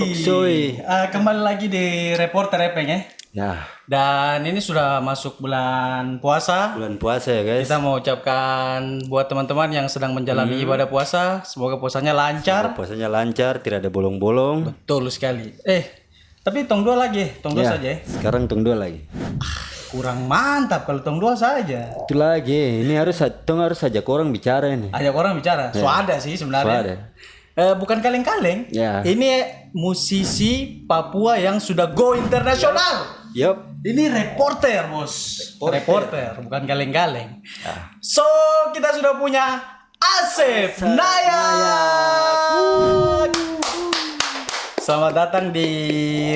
Roksoi. Kembali lagi di Reporter Epeng ya. Ya, Dan ini sudah masuk bulan puasa. bulan puasa ya guys. Kita mau ucapkan buat teman-teman yang sedang menjalani ibadah puasa, semoga puasanya lancar. Puasanya lancar, tidak ada bolong-bolong. Betul sekali. Tapi tong dua lagi, tong dua Ya, saja ya. sekarang tong dua lagi. Kurang mantap kalau tong dua saja. Itu lagi, ini harus ajak orang bicara ini. Ajak orang bicara. So ada sih sebenarnya. Ada. Bukan kaleng-kaleng. Ya. Ini musisi Papua yang sudah go internasional. Yup. Ini reporter, bos. Reporter, bukan kaleng-kaleng. Ya. So, kita sudah punya Asep Nayak. Selamat datang di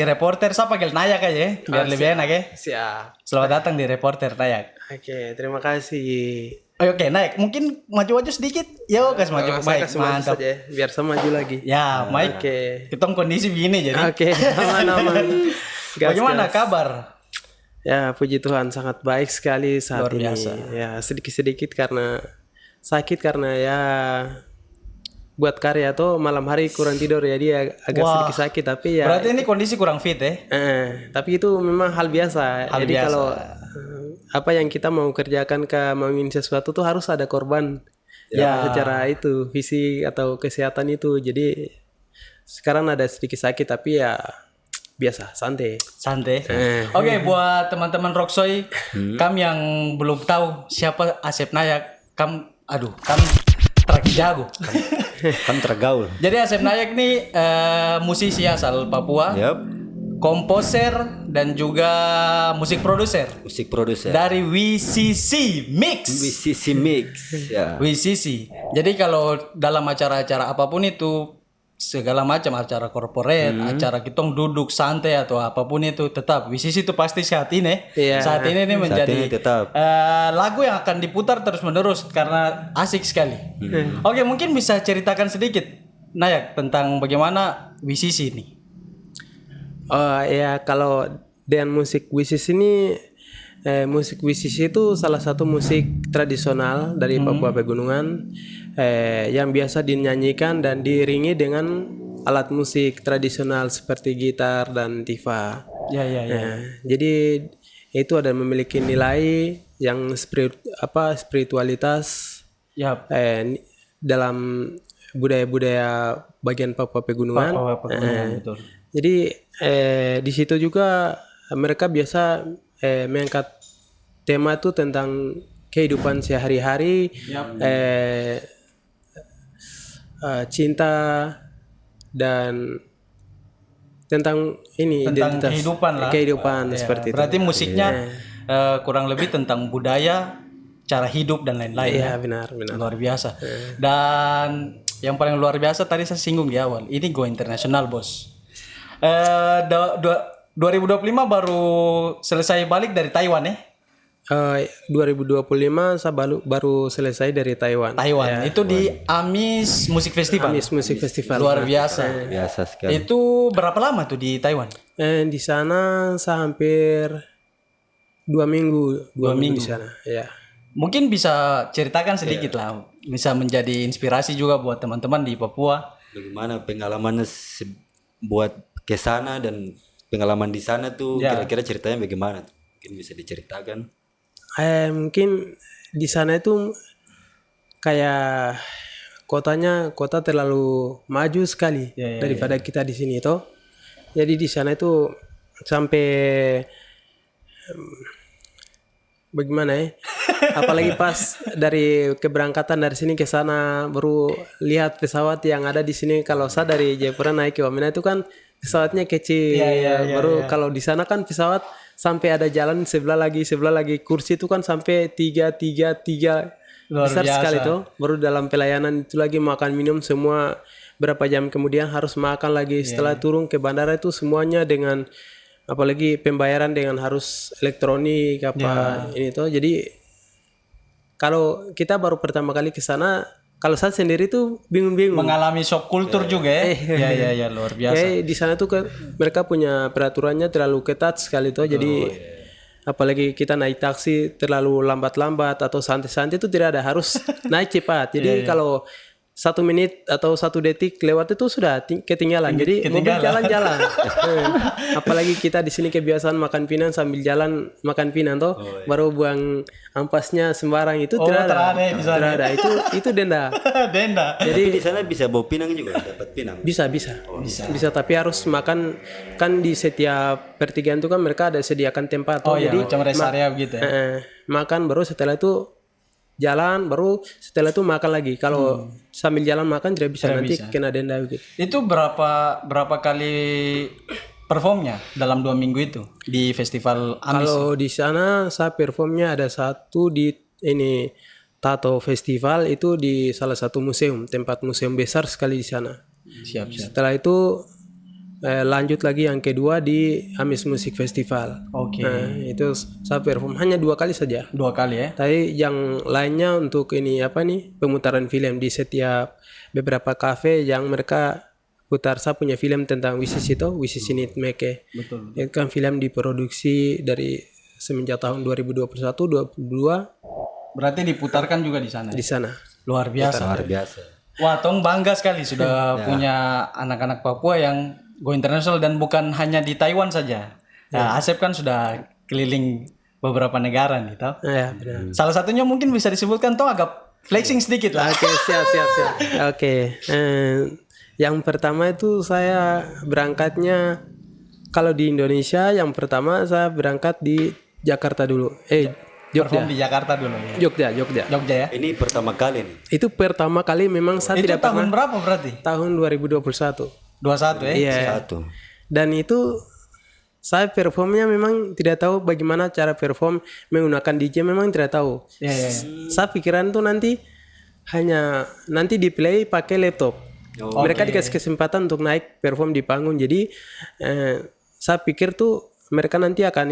reporter. Siapa panggil Nayak aja ya, biar lebih enak ya. Siap. Selamat datang di reporter Nayak. Oke, terima kasih. Oke, Nayak. Mungkin maju-maju sedikit. Yo, kasih maju. Saya Baik, kasih maju mantap. saja, biar saya maju lagi. Ya, baik. Oke. Kita kondisi begini jadi. Oke, aman-aman. Gas, Bagaimana gas. kabar? Ya, puji Tuhan sangat baik sekali saat Luar ini. biasa. Ya, sedikit-sedikit karena sakit karena ya buat karya tuh malam hari kurang tidur ya dia agak Wah. sedikit sakit tapi ya Berarti ini kondisi kurang fit ya? tapi itu memang hal biasa. Hal Jadi biasa. kalau apa yang kita mau kerjakan mau ingin sesuatu tuh harus ada korban. Ya, secara itu visi atau kesehatan itu. Jadi sekarang ada sedikit sakit tapi ya biasa, santai. Santai. Oke, buat teman-teman Roksoi, kami yang belum tahu siapa Asep Nayak, kami terakhir jago. Kan tergaul. Jadi Asep Nayak ini musisi asal Papua, Yup. komposer dan juga musik produser Musik produser. dari WCC Mix. WCC Mix. Ya. WCC. Jadi kalau dalam acara-acara apapun itu, segala macam acara corporate, acara kitong duduk santai atau apapun itu, tetap WCC itu pasti saat ini. Iya. Saat ini menjadi ini tetap. lagu yang akan diputar terus menerus karena asik sekali. Oke, mungkin bisa ceritakan sedikit Nayak tentang bagaimana WCC ini. Oh ya, kalau dengan musik WCC ini musik WCC itu salah satu musik tradisional dari Papua Pegunungan yang biasa dinyanyikan dan diiringi dengan alat musik tradisional seperti gitar dan tifa. Ya. Jadi itu ada memiliki nilai yang spiritualitas Ya. dalam budaya-budaya bagian Papua Pegunungan. Papua Pegunungan, betul. Jadi di situ juga mereka biasa mengangkat tema itu tentang kehidupan sehari-hari, cinta dan tentang ini Tentang identitas kehidupan lah. kehidupan Ya, seperti itu. berarti musiknya kurang lebih tentang budaya, cara hidup dan lain-lain. Iya, benar. Luar biasa. Dan yang paling luar biasa tadi saya singgung di awal, ini go internasional bos. 2025 baru selesai balik dari Taiwan ya. 2025 saya baru selesai dari Taiwan. Taiwan itu di Amis Music Festival. Amis Music Festival. Luar biasa. Biasa sekali. Itu berapa lama tuh di Taiwan? Di sana saya hampir 2 minggu. 2 minggu di sana. Ya. Mungkin bisa ceritakan sedikit lah, bisa menjadi inspirasi juga buat teman-teman di Papua. Bagaimana pengalamannya buat ke sana dan pengalaman di sana tuh kira-kira ceritanya bagaimana? Mungkin bisa diceritakan. Mungkin di sana itu kayak kota terlalu maju sekali daripada kita di sini itu. Jadi di sana itu sampai bagaimana ya? Apalagi pas dari keberangkatan dari sini ke sana baru lihat pesawat yang ada di sini. Kalau saya dari Jayapura naik ke Wamena itu kan pesawatnya kecil. Baru kalau di sana kan pesawat sampai ada jalan sebelah lagi kursi itu kan sampai tiga Luar besar biasa. sekali tuh. Baru dalam pelayanan itu lagi makan minum semua berapa jam kemudian harus makan lagi setelah turun ke bandara itu semuanya dengan apalagi pembayaran dengan harus elektronik ini tuh. Jadi kalau kita baru pertama kali ke sana, kalau saya sendiri tuh bingung-bingung. Mengalami shock kultur juga ya. Ya, luar biasa. Di sana tuh mereka punya peraturannya terlalu ketat sekali tuh. Jadi apalagi kita naik taksi terlalu lambat-lambat atau santai-santai itu tidak ada, harus naik cepat. Jadi kalau 1 menit atau 1 detik lewat itu sudah ketinggalan. Jadi mobil jalan-jalan. Apalagi kita di sini kebiasaan makan pinang sambil jalan makan pinang toh, baru buang ampasnya sembarang itu tidak ada. Itu denda. Denda. Jadi di sana bisa bawa pinang juga, dapat pinang. Bisa tapi harus makan kan di setiap pertigaan itu kan mereka ada sediakan tempat toh. Jadi macam rest area begitu ya. Makan baru setelah itu jalan, baru setelah itu makan lagi. Kalau sambil jalan makan tidak bisa, nanti kena denda gitu. Itu berapa kali performnya dalam 2 minggu itu di festival Amis? Kalau di sana saya performnya ada satu di ini Tato Festival, itu di salah satu museum, tempat museum besar sekali di sana. Siap. Setelah itu lanjut lagi yang kedua di Amis Music Festival. Oke. Nah, itu saya perform hanya 2 kali saja. 2 kali ya. Tapi yang lainnya untuk ini pemutaran film di setiap beberapa kafe yang mereka putar. Saya punya film tentang Wisisi Nit Meke. Betul. Itu kan film diproduksi dari semenjak tahun 2021-22. Berarti diputarkan juga di sana. Di sana. Luar biasa. Wah, Tong bangga sekali sudah punya anak-anak Papua yang go internasional dan bukan hanya di Taiwan saja. Nah, Asep kan sudah keliling beberapa negara nih, tahu? Ya, benar. Salah satunya mungkin bisa disebutkan, Tong agak flexing sedikit lah. Oke, siap. Oke. Yang pertama itu saya berangkatnya kalau di Indonesia, yang pertama saya berangkat di Jakarta dulu. Jogja. Perform di Jakarta dulu ya. Jogja ya. Ini pertama kali nih. Itu pertama kali memang saya Itu tidak tahun pernah. berapa berarti? Tahun 2021. 21 ya. Iya. Dan itu saya performnya memang tidak tahu bagaimana cara perform menggunakan DJ, memang tidak tahu. Iya. Saya pikiran tuh nanti di play pakai laptop. Mereka dikasih kesempatan untuk naik perform di panggung. Jadi saya pikir tuh mereka nanti akan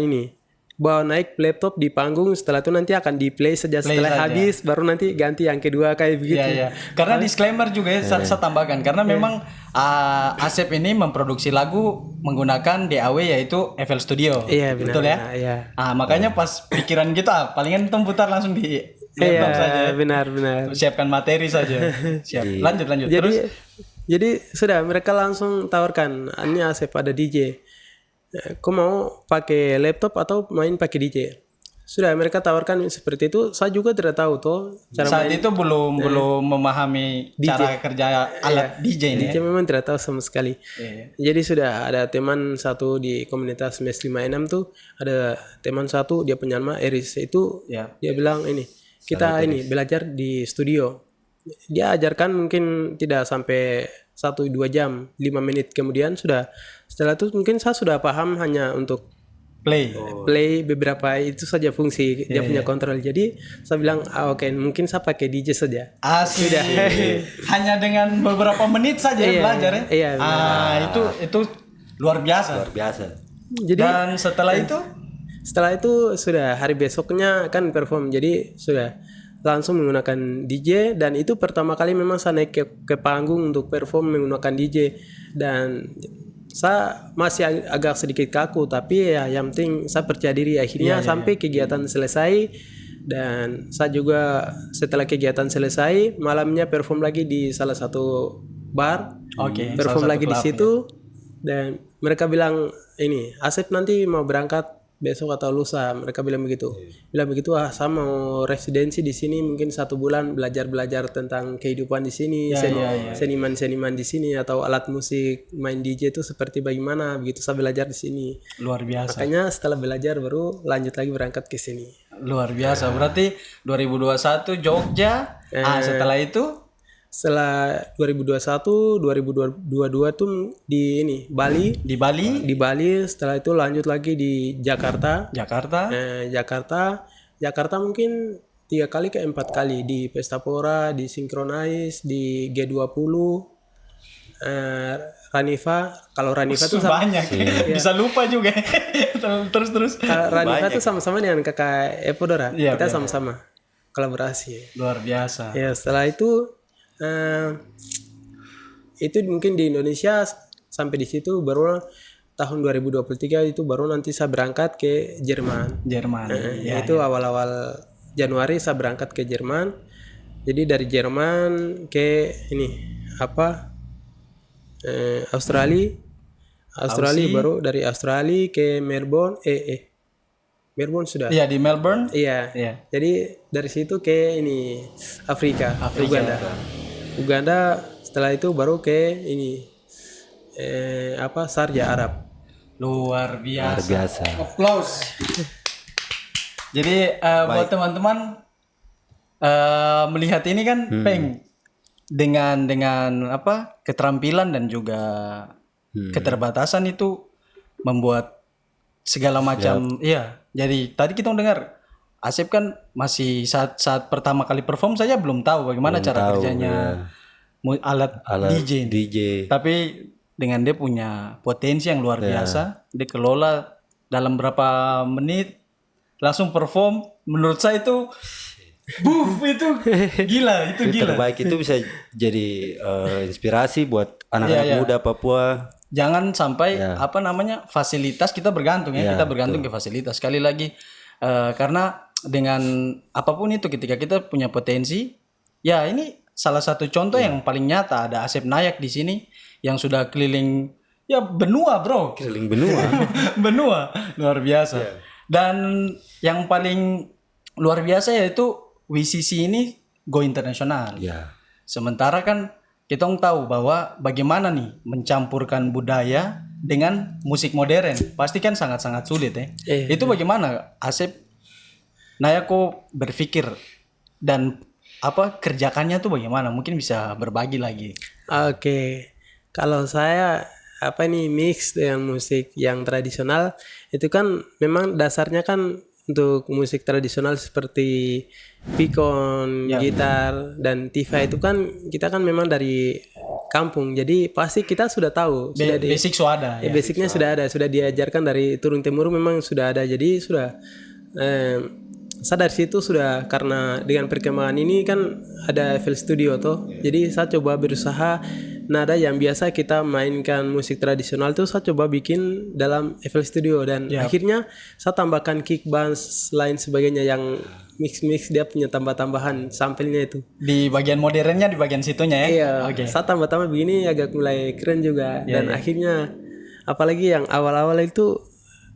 bawa naik laptop di panggung, setelah itu nanti akan di play saja, setelah habis baru nanti ganti yang kedua kayak begitu. Iya. Karena disclaimer juga ya, saya tambahkan karena memang Asep ini memproduksi lagu menggunakan DAW yaitu FL Studio. Iya, benar. Betul ya? Iya. Makanya pas pikiran kita palingan kita putar langsung di laptop saja. Iya, benar. Siapkan materi saja. Siap. Lanjut. Jadi sudah mereka langsung tawarkan, ini Asep ada DJ. Kau mau pakai laptop atau main pakai DJ? Sudah mereka tawarkan seperti itu. Saya juga tidak tahu cara saat main. itu belum memahami DJ. Cara kerja alat DJ ini. DJ memang tidak tahu sama sekali. Jadi sudah ada teman satu di komunitas MES 56 tuh, ada teman satu dia penyama Eris itu, dia bilang kita belajar di studio. Dia ajarkan mungkin tidak sampai 1-2 jam, 5 menit kemudian sudah. Setelah itu mungkin saya sudah paham hanya untuk play beberapa itu saja fungsi dia punya kontrol. Jadi saya bilang oke, mungkin saya pakai DJ saja. Asli. Hanya dengan beberapa menit saja belajar ya. Iya. Itu luar biasa. Jadi, dan setelah itu sudah hari besoknya kan perform. Jadi sudah langsung menggunakan DJ, dan itu pertama kali memang saya naik ke panggung untuk perform menggunakan DJ, dan saya masih agak sedikit kaku, tapi ya yang penting saya percaya diri. Akhirnya sampai kegiatan selesai, dan saya juga setelah kegiatan selesai malamnya perform lagi di salah satu bar. Perform lagi di situ dan mereka bilang Asep nanti mau berangkat besok atau lusa, mereka bilang begitu. Saya mau residensi di sini mungkin 1 bulan, belajar tentang kehidupan di sini, seniman di sini atau alat musik, main DJ itu seperti bagaimana, begitu saya belajar di sini. Luar biasa. Makanya setelah belajar baru lanjut lagi berangkat ke sini. Luar biasa. Berarti 2021 Jogja. Setelah 2021, 2022 tuh di Bali. Di Bali. Setelah itu lanjut lagi di Jakarta. Jakarta mungkin 3 kali ke 4 kali di Pesta Pora, di Synchronize, di G20, Ranifa. Kalau Ranifa tuh banyak. Bisa lupa juga. terus. Ranifa tuh sama-sama dengan kakak Epodora. Kita sama-sama kolaborasi. Luar biasa. Ya, setelah itu mungkin di Indonesia sampai di situ, baru tahun 2023 itu baru nanti saya berangkat ke Jerman. Itu awal-awal Januari saya berangkat ke Jerman. Jadi dari Jerman ke ini Australia baru dari Australia ke Melbourne Melbourne sudah. Iya, di Melbourne. Iya. Jadi dari situ ke ini Afrika. Uganda. Setelah itu baru ke ini Sharjah Arab. Luar biasa. Applause. Jadi buat teman-teman melihat ini kan Peng dengan keterampilan dan juga keterbatasan itu membuat segala macam. Iya. Jadi tadi kita dengar Asep kan masih saat pertama kali perform saja belum tahu bagaimana cara kerjanya alat DJ. Tapi dengan dia punya potensi yang luar biasa, dia kelola dalam berapa menit langsung perform. Menurut saya itu itu gila. Terbaik itu bisa jadi inspirasi buat anak-anak muda Papua. Jangan sampai fasilitas kita bergantung kita bergantung ke fasilitas. Sekali lagi karena dengan apapun itu ketika kita punya potensi, ya ini salah satu contoh yang paling nyata ada Asep Nayak di sini yang sudah keliling benua, bro. Keliling benua. Benua luar biasa. Dan yang paling luar biasa yaitu WCC ini go internasional. Sementara kan kita tahu bahwa bagaimana nih mencampurkan budaya dengan musik modern. Pasti kan sangat-sangat sulit Itu bagaimana Asep Nayako berpikir dan kerjakannya tuh bagaimana? Mungkin bisa berbagi lagi. Oke. Kalau saya mix dengan musik yang tradisional itu kan memang dasarnya kan untuk musik tradisional seperti pikon, gitar dan tifa itu kan kita kan memang dari kampung. Jadi pasti kita sudah tahu basic sudah ada. Basicnya sudah ada, sudah diajarkan dari turun temurun memang sudah ada. Jadi sudah saya dari situ sudah karena dengan perkembangan ini kan ada FL Studio toh. Jadi saya coba berusaha nada yang biasa kita mainkan musik tradisional itu saya coba bikin dalam FL Studio dan akhirnya saya tambahkan kick bass lain sebagainya yang mix dia punya tambah-tambahan sampelnya itu. Di bagian modernnya di bagian situnya Iya. Saya tambah-tambah begini agak mulai keren juga dan akhirnya apalagi yang awal-awal itu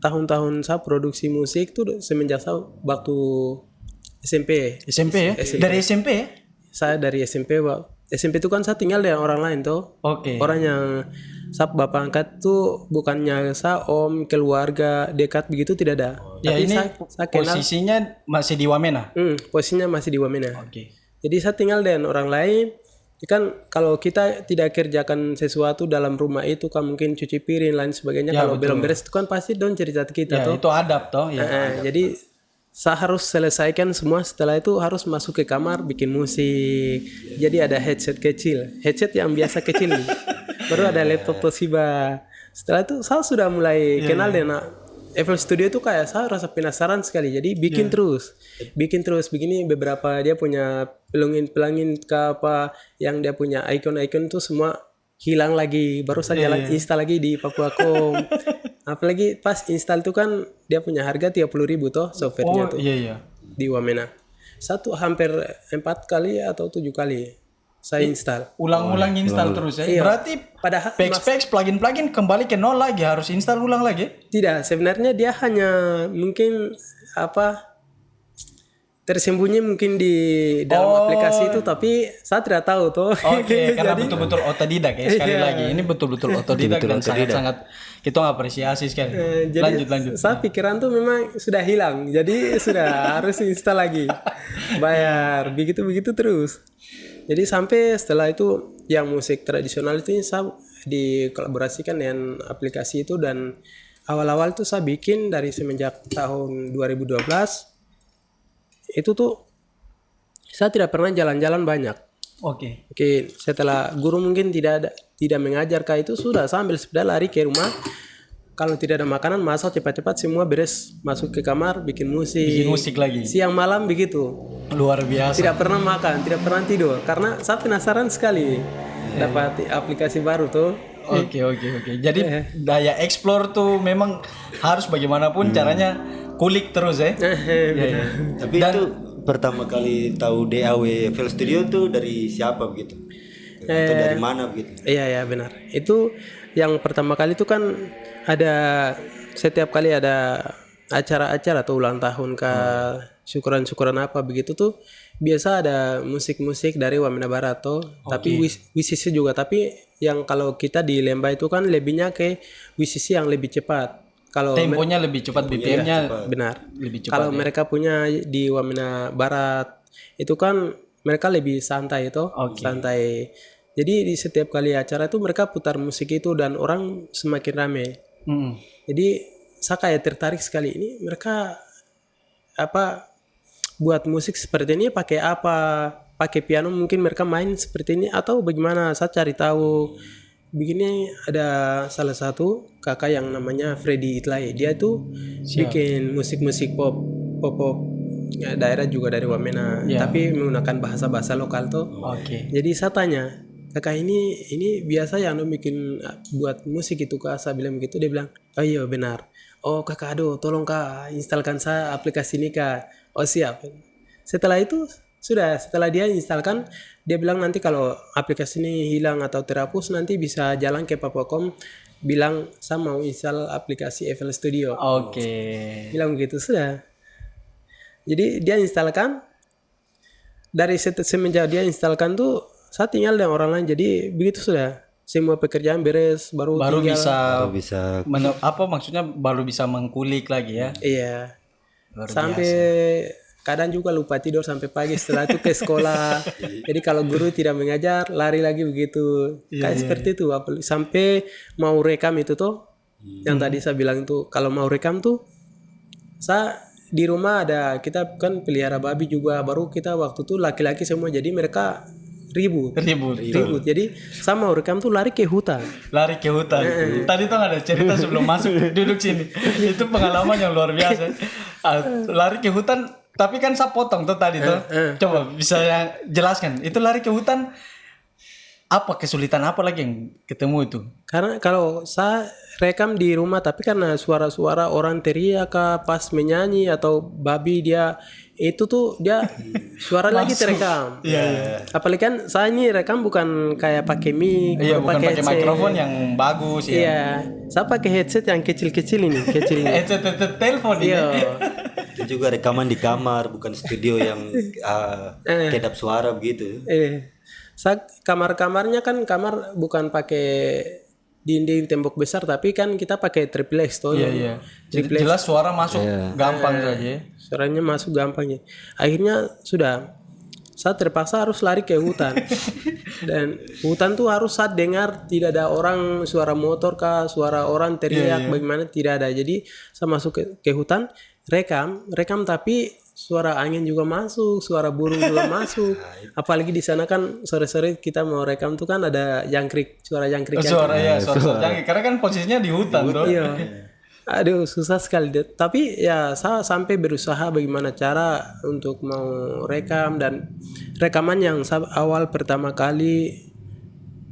tahun-tahun saya produksi musik tuh semenjak saya waktu SMP ya? Dari SMP ya? Saya dari SMP SMP itu kan saya tinggal dengan orang lain tuh. Orang yang saya bapak angkat tuh bukannya saya om, keluarga dekat begitu tidak ada. Tapi ini saya kenal, posisinya masih di Wamena. Posisinya masih di Wamena. Jadi saya tinggal dengan orang lain. Kan kalau kita tidak kerjakan sesuatu dalam rumah itu kan mungkin cuci piring lain sebagainya. Kalau belum beres itu kan pasti dong cerita kita tuh. Itu adab toh. Jadi saya harus selesaikan semua, setelah itu harus masuk ke kamar bikin musik. Jadi ada headset kecil, headset yang biasa kecil. Baru ada laptop Toshiba. Setelah itu saya sudah mulai kenal dengan FL Studio itu kayak saya rasa penasaran sekali. Jadi bikin terus begini beberapa dia punya pelangin ke yang dia punya icon-icon itu semua hilang lagi. Baru saya jalan install lagi di Papuakom. Apalagi pas install tuh kan dia punya harga 30.000 toh softwarenya tuh. Di Wamena. Satu hampir 4 kali atau 7 kali saya install. Ulang-ulang install terus ya. Berarti padahal packs plugin kembali ke nol lagi, harus install ulang lagi? Tidak, sebenarnya dia hanya mungkin tersembunyi mungkin di dalam aplikasi itu, tapi saya tidak tahu tuh. Karena betul-betul otodidak ya sekali lagi. Ini betul-betul otodidak dan sangat-sangat kita apresiasi sekali. Lanjut. Saya pikiran tuh memang sudah hilang, jadi sudah harus install lagi, bayar, begitu terus. Jadi sampai setelah itu yang musik tradisional itu saya dikolaborasikan dengan aplikasi itu dan awal-awal tuh saya bikin dari semenjak tahun 2012. Itu tuh saya tidak pernah jalan-jalan banyak. Oke, setelah guru mungkin tidak mengajar itu sudah sambil sepeda lari ke rumah. Kalau tidak ada makanan masak cepat-cepat semua beres, masuk ke kamar bikin musik lagi. Siang malam begitu. Luar biasa. Tidak pernah makan, tidak pernah tidur karena saya penasaran sekali dapat aplikasi baru tuh. Oke. Jadi daya explore tuh memang harus bagaimanapun caranya kulik terus ya. Tapi itu pertama kali tahu DAW FL Studio tuh dari siapa begitu? Atau dari mana begitu? Iya benar. Itu yang pertama kali itu kan ada setiap kali ada acara-acara atau ulang tahun syukuran-syukuran apa begitu tuh biasa ada musik-musik dari Wamena Barat tuh. Tapi WCC juga. Tapi yang kalau kita di Lemba itu kan lebihnya ke WCC yang lebih cepat. Kalau temponya lebih cepat, BPM-nya benar. lebih cepat. Kalau mereka punya di Wamena Barat itu kan mereka lebih santai itu, santai. Jadi di setiap kali acara itu mereka putar musik itu dan orang semakin rame. Jadi saya kayak tertarik sekali ini mereka buat musik seperti ini pakai apa? Pakai piano mungkin mereka main seperti ini atau bagaimana? Saya cari tahu. Begini ada salah satu kakak yang namanya Freddy Itlai. Dia tuh bikin musik-musik pop ya, daerah juga dari Wamena, tapi menggunakan bahasa-bahasa lokal tuh. Jadi saya tanya, kakak ini biasa yang bikin buat musik itu kak? Saya bilang begitu, dia bilang, oh iya benar. Oh kakak, aduh tolong kak instalkan saya aplikasi ini kak. Oh siap. Setelah dia instalkan, dia bilang nanti kalau aplikasi ini hilang atau terhapus nanti bisa jalan ke Papuakom bilang saya mau install aplikasi FL Studio. Bilang begitu sudah. Jadi dia instalkan, dari semenjak dia instalkan tuh saya tinggal dengan orang lain, jadi begitu sudah. Semua pekerjaan beres, baru bisa maksudnya baru bisa mengkulik lagi ya. Iya. Sampai kadang juga lupa tidur sampai pagi, setelah itu ke sekolah. Jadi kalau guru tidak mengajar lari lagi begitu. Kayak seperti itu. Sampai mau rekam itu tuh yang tadi saya bilang itu, kalau mau rekam tuh saya di rumah ada, kita kan pelihara babi juga, baru kita waktu tuh laki-laki semua, jadi mereka ribut. Jadi saya mau rekam tuh lari ke hutan. Tadi tuh ada cerita sebelum masuk duduk sini. Itu pengalaman yang luar biasa. Lari ke hutan, tapi kan saya potong tuh tadi tuh. Coba bisa jelaskan. Itu lari ke hutan, apa kesulitan apa lagi yang ketemu itu? Karena kalau saya rekam di rumah, tapi karena suara-suara orang teriak pas menyanyi atau babi dia itu tuh dia suara lagi terekam. Apalagi kan saya ini rekam bukan kayak pakai mic, bukan pakai mikrofon yang bagus ya. Saya pakai headset yang kecil-kecil ini. Headset telepon ini. Itu juga rekaman di kamar, bukan studio yang kedap suara begitu. Kamar-kamarnya kan kamar bukan pakai dinding tembok besar, tapi kan kita pakai triplex tuh. Jelas suara masuk gampang saja. Suaranya masuk gampang ya. Akhirnya sudah, saya terpaksa harus lari ke hutan. Dan hutan tuh harus saat dengar tidak ada orang, suara motor kah, suara orang teriak bagaimana, tidak ada. Jadi saya masuk ke hutan, rekam tapi suara angin juga masuk, suara burung juga masuk. Apalagi di sana kan sore-sore kita mau rekam tuh kan ada jangkrik, suara jangkrik. Suara jangkrik, karena kan posisinya di hutan tuh. Aduh susah sekali. Tapi ya saya sampai berusaha bagaimana cara untuk mau rekam, dan rekaman yang awal pertama kali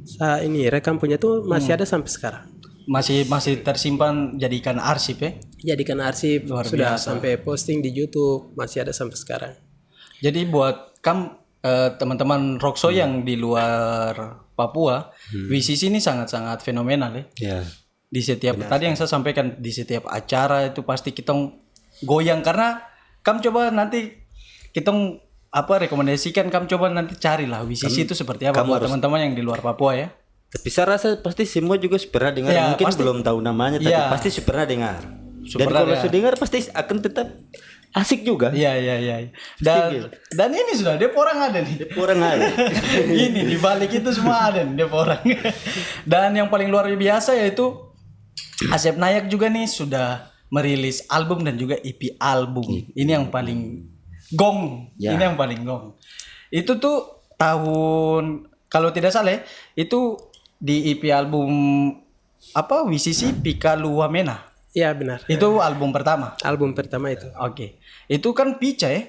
saya ini rekam punya tuh masih ada sampai sekarang. Masih tersimpan, jadikan arsip ya? Jadikan arsip, sudah sampai posting di YouTube, masih ada sampai sekarang. Jadi buat teman-teman Rockso yang di luar Papua, WCC ini sangat-sangat fenomenal ya. Di setiap tadi yang saya sampaikan, di setiap acara itu pasti kita goyang, karena coba nanti kita rekomendasikan, coba nanti carilah WCC itu seperti apa buat teman-teman yang di luar Papua ya. Tapi saya rasa pasti semua juga pernah dengar, mungkin belum tahu namanya, tapi pasti pernah dengar. Dan kalau sudah dengar pasti akan tetap asik juga. Iya. Dan ini sudah dia orang ada nih. Ini di balik itu semua ada dia orang. Dan yang paling luar biasa yaitu Asep Nayak juga nih sudah merilis album dan juga EP album. Ini yang paling gong. Ini yang paling gong. Itu tuh tahun, kalau tidak salah itu di EP album WCC Pikalu Wamena. Iya benar. Itu album pertama. Album pertama itu. Itu kan Pica ya.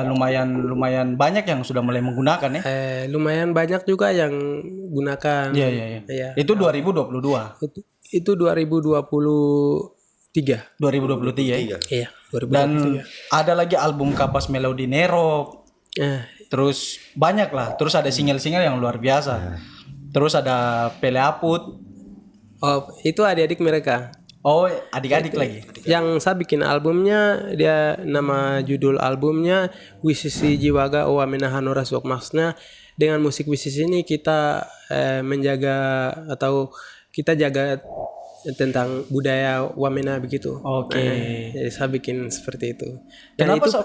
Lumayan banyak yang sudah mulai menggunakan ya. Lumayan banyak juga yang gunakan. Iya. Itu 2022. Itu 2023 2023 ya. Iya, 2023. Dan ada lagi album Kapas Melodi Nero. Terus banyak lah. Terus ada single-single yang luar biasa. Terus ada Pele Aput. Oh, itu adik-adik mereka. Oh, adik-adik lagi. Yang saya bikin albumnya, dia nama judul albumnya Wisisi Jiwaga Wamena Hanora Sok. Maksudnya dengan musik wisisi ini kita menjaga atau kita jaga tentang budaya Wamena begitu. Oke. Jadi saya bikin seperti itu. Dan Kenapa itu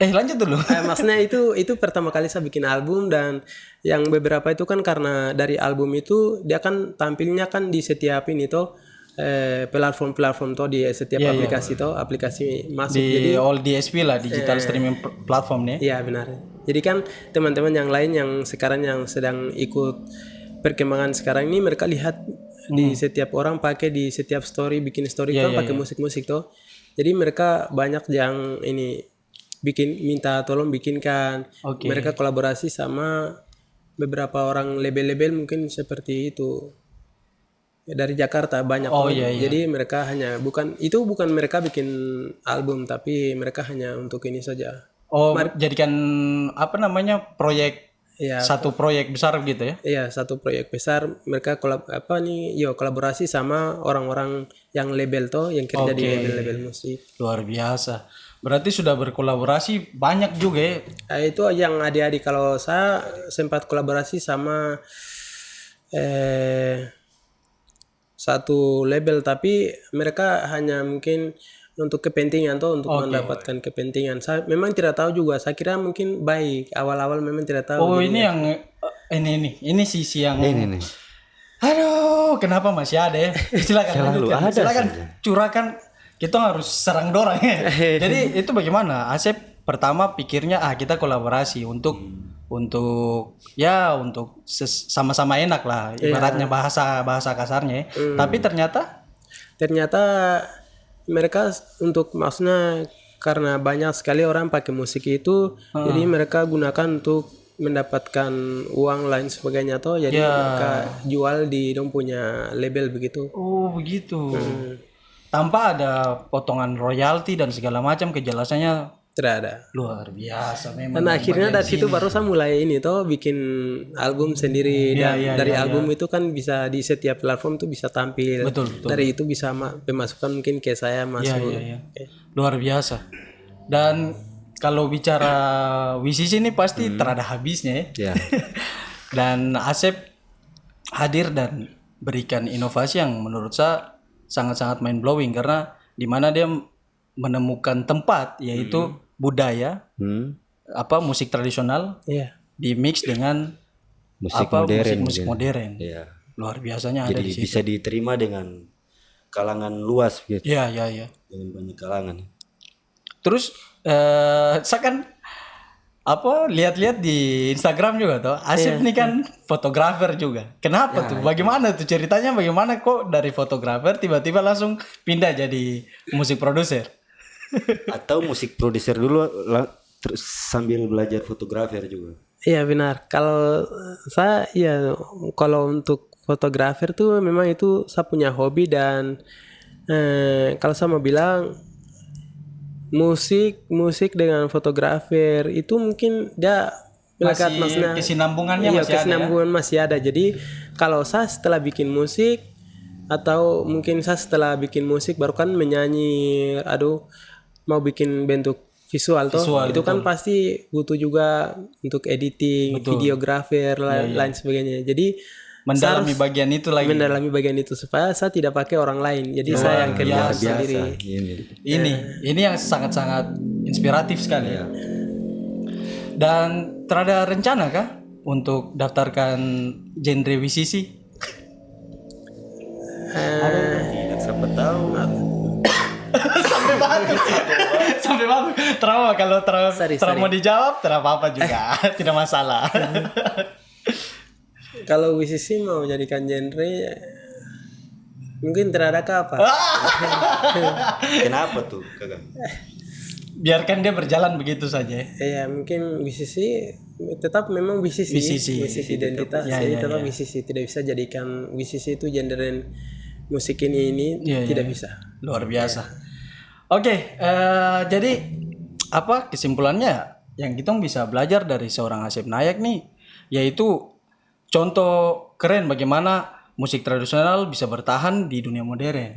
lanjut dulu. maksudnya itu pertama kali saya bikin album, dan yang beberapa itu kan karena dari album itu dia kan tampilnya kan di setiap ini tuh platform toh, di setiap aplikasi toh, aplikasi masuk. Di jadi all DSP lah, digital streaming platform nih. iya benar. Jadi kan teman-teman yang lain yang sekarang yang sedang ikut perkembangan sekarang ini, mereka lihat di setiap orang pakai di setiap story, bikin story kan pakai musik-musik toh. Jadi mereka banyak yang ini minta tolong bikinkan. Mereka kolaborasi sama beberapa orang label-label mungkin seperti itu. Dari Jakarta banyak. Jadi mereka hanya bukan mereka bikin album, tapi mereka hanya untuk ini saja. Jadikan apa namanya proyek, satu proyek besar gitu ya? Iya, satu proyek besar. Mereka kolaborasi sama orang-orang yang label toh, yang kerja di label-label musik. Luar biasa. Berarti sudah berkolaborasi banyak juga ya? Itu yang adik-adik. Kalau saya sempat kolaborasi sama satu label, tapi mereka hanya mungkin untuk kepentingan atau untuk mendapatkan kepentingan. Saya memang tidak tahu juga. Saya kira mungkin baik awal-awal, memang tidak tahu. Oh, ini yang ini sisi yang ini. Aduh, kenapa masih ada ya? Silakan Selalu lanjutkan. ada Silakan saja. curahkan. Kita harus serang dorang ya. Jadi itu bagaimana? Asep pertama pikirnya kita kolaborasi untuk sama-sama enak lah, ibaratnya bahasa kasarnya. Tapi ternyata mereka maksudnya karena banyak sekali orang pakai musik itu, jadi mereka gunakan untuk mendapatkan uang lain sebagainya toh. Jadi mereka jual di dong punya label begitu. Oh begitu. Tanpa ada potongan royalti dan segala macam, kejelasannya tidak ada. Luar biasa memang. Dan akhirnya dari situ baru saya mulai ini toh bikin album sendiri. Dari album itu kan bisa di setiap platform tuh bisa tampil. Betul. Dari itu bisa pemasukan mungkin ke saya masuk. Luar biasa. Dan kalau bicara WCC ini pasti terada habisnya ya. Dan Asep hadir dan berikan inovasi yang menurut saya sangat-sangat mind blowing, karena di mana dia menemukan tempat yaitu budaya musik tradisional di mix dengan musik modern. Luar biasanya. Jadi ada di situ. bisa diterima dengan kalangan luas gitu. Iya. Dengan banyak kalangan. Terus saya kan lihat-lihat di Instagram juga tuh. Asif nih kan fotografer juga. Kenapa tuh? Bagaimana tuh ceritanya? Bagaimana kok dari fotografer tiba-tiba langsung pindah jadi musik produser? Atau musik produser dulu terus sambil belajar fotografer juga. Iya benar. Kalau saya kalau untuk fotografer tuh memang itu saya punya hobi, dan kalau saya mau bilang musik dengan fotografer itu mungkin dia melekat, maksudnya kesinambungannya masih ada. Jadi kalau saya setelah bikin musik, atau mungkin saya setelah bikin musik baru kan menyanyi, mau bikin bentuk visual toh, itu kan pasti butuh juga untuk editing, videografer lain sebagainya. Jadi mendalami bagian itu supaya saya tidak pakai orang lain. Jadi saya yang kerja sendiri. Ini yang sangat-sangat inspiratif sekali. Dan terada rencana kah untuk daftarkan genre WCC? Tidak siapa tahu. Sampai batu. Trauma kalau mau dijawab, tidak apa-apa juga. Tidak masalah. Kalau WCC mau jadikan genre, mungkin terada apa? Kenapa tuh, Kakak? Biarkan dia berjalan begitu saja. Iya, mungkin WCC tetap memang WCC identitas, tetap WCC. Tidak bisa jadikan WCC itu genre musik ini tidak bisa. luar biasa. Oke, jadi apa kesimpulannya yang kita bisa belajar dari seorang Asep Nayak nih, yaitu contoh keren bagaimana musik tradisional bisa bertahan di dunia modern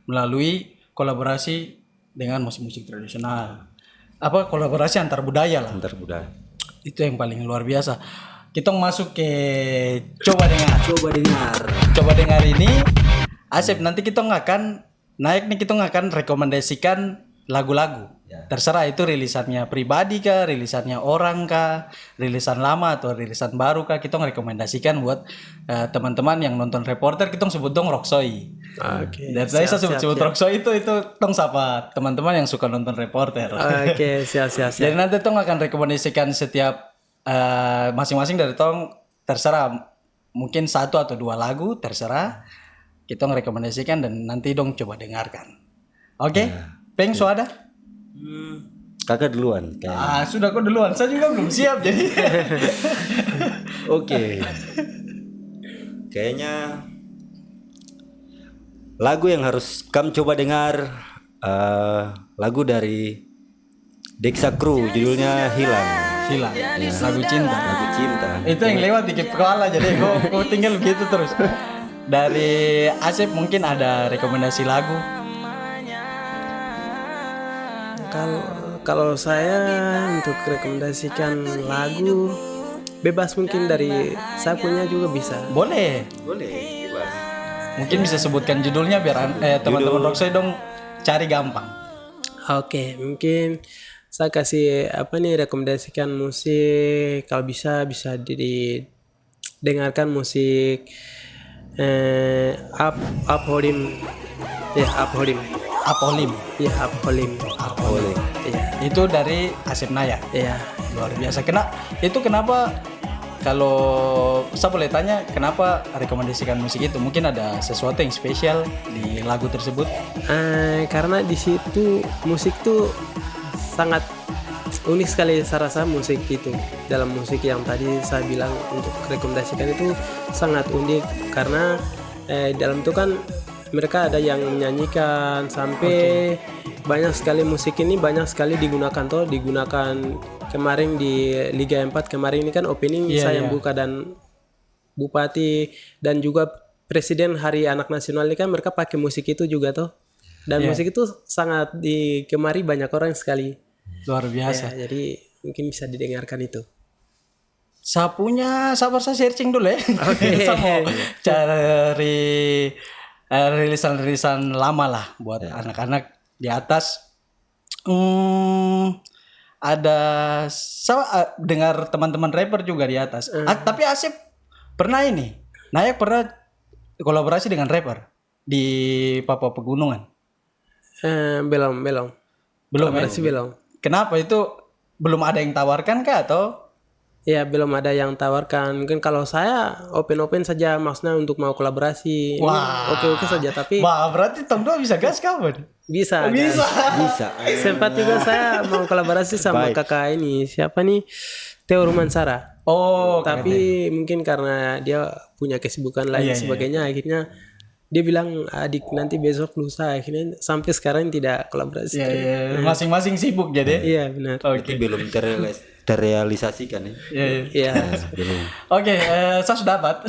melalui kolaborasi dengan musik-musik tradisional. Apa kolaborasi antar budaya lah. Antar budaya. Itu yang paling luar biasa. Kita masuk ke coba dengar ini. Asep, nanti kita akan rekomendasikan lagu-lagu. Terserah itu rilisannya pribadi kah, rilisannya orang kah, rilisan lama atau rilisan baru kah, kita rekomendasikan buat teman-teman yang nonton reporter. Kita sebut dong Roksoi. Oke. Dan saya sebut Roksoi itu tong sapa teman-teman yang suka nonton reporter. Oke, siap. Jadi nanti tong akan rekomendasikan setiap masing-masing dari tong, terserah mungkin 1 atau 2 lagu, terserah kita rekomendasikan dan nanti dong coba dengarkan. Oke? Peng, so ada? Kakak duluan. Sudah kok duluan. Saya juga belum siap jadi. Oke. Kayaknya lagu yang harus kamu coba dengar, lagu dari Dexa Crew, judulnya Hilang. Lagu cinta. Itu yang lewat di kepala, jadi kok tinggal begitu terus. Dari Asep mungkin ada rekomendasi lagu. Kalau saya untuk rekomendasikan lagu bebas, mungkin dari saya punya juga bisa. Boleh. Bebas. Mungkin bisa sebutkan judulnya biar teman-teman Roksoi dong cari gampang. Oke, mungkin saya kasih rekomendasikan musik. Kalau bisa didengarkan musik Apholim. Itu dari Asep Nayak. Iya. Luar biasa. Kenapa kalau saya boleh tanya kenapa rekomendasikan musik itu? Mungkin ada sesuatu yang spesial di lagu tersebut? Karena di situ musik tuh sangat unik sekali. Saya rasa musik itu, dalam musik yang tadi saya bilang untuk rekomendasikan itu sangat unik, karena dalam itu kan mereka ada yang menyanyikan sampai banyak sekali. Musik ini banyak sekali digunakan kemarin di Liga 4 kemarin ini kan opening saya yang buka, dan Bupati dan juga Presiden Hari Anak Nasional ini kan mereka pakai musik itu juga dan musik itu sangat digemari banyak orang sekali. Luar biasa. Jadi mungkin bisa didengarkan itu. Sabar saya searching dulu ya. Oke. Saya mau cari rilisan lama lah buat anak-anak di atas. Ada saya dengar teman-teman rapper juga di atas. Tapi Asep Nayak pernah kolaborasi dengan rapper di Papua Pegunungan. Belum. Belum. Kenapa itu belum ada yang tawarkan kah atau? Ya, belum ada yang tawarkan. Mungkin kalau saya open saja, maksudnya untuk mau kolaborasi. Oke saja, tapi berarti tong dua bisa gas kawan? Bisa. Sempat juga saya mau kolaborasi sama kakak ini. Siapa nih? Theo Rumansara. Tapi mungkin karena dia punya kesibukan lain sebagainya, akhirnya dia bilang adik nanti besok lusa, akhirnya sampai sekarang tidak kolaborasi. Masing-masing sibuk jadi. Iya, benar. Oke. Belum terrealisasikan ya. Iya. Oke, saya sudah dapat.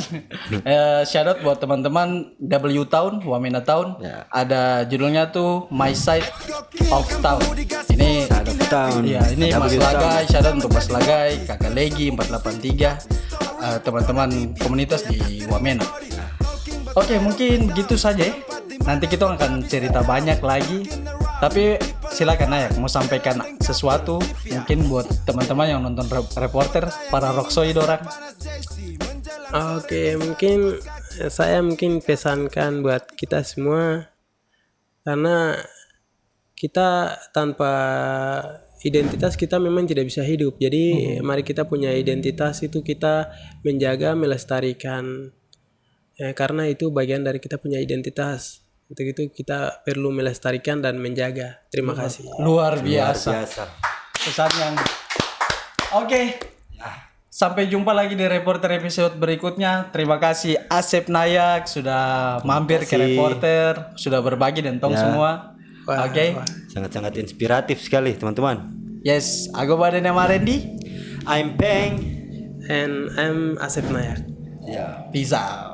Shout out buat teman-teman W Town, Wamena Town. Ada judulnya tuh My Side of Town. Ini ini Mas Lagai, shout out untuk Mas Lagai, Kakak Legi 483, teman-teman komunitas di Wamena. Oke, mungkin begitu saja. Nanti kita akan cerita banyak lagi. Tapi silakan Nayak mau sampaikan sesuatu mungkin buat teman-teman yang nonton reporter, para Roksoi dorang. Oke, mungkin saya pesankan buat kita semua, karena kita tanpa identitas kita memang tidak bisa hidup. Jadi mari kita punya identitas, itu kita menjaga, melestarikan. Karena itu bagian dari kita punya identitas. Untuk itu kita perlu melestarikan dan menjaga. Terima kasih. Luar biasa. Pesan yang Oke. Sampai jumpa lagi di Reporter episode berikutnya. Terima kasih Asep Nayak sudah mampir ke Reporter, sudah berbagi dan tong semua. Oke. Sangat-sangat inspiratif sekali teman-teman. Yes, aku badan nama Randy. I'm Peng. And I'm Asep Nayak. Ya. Peace out.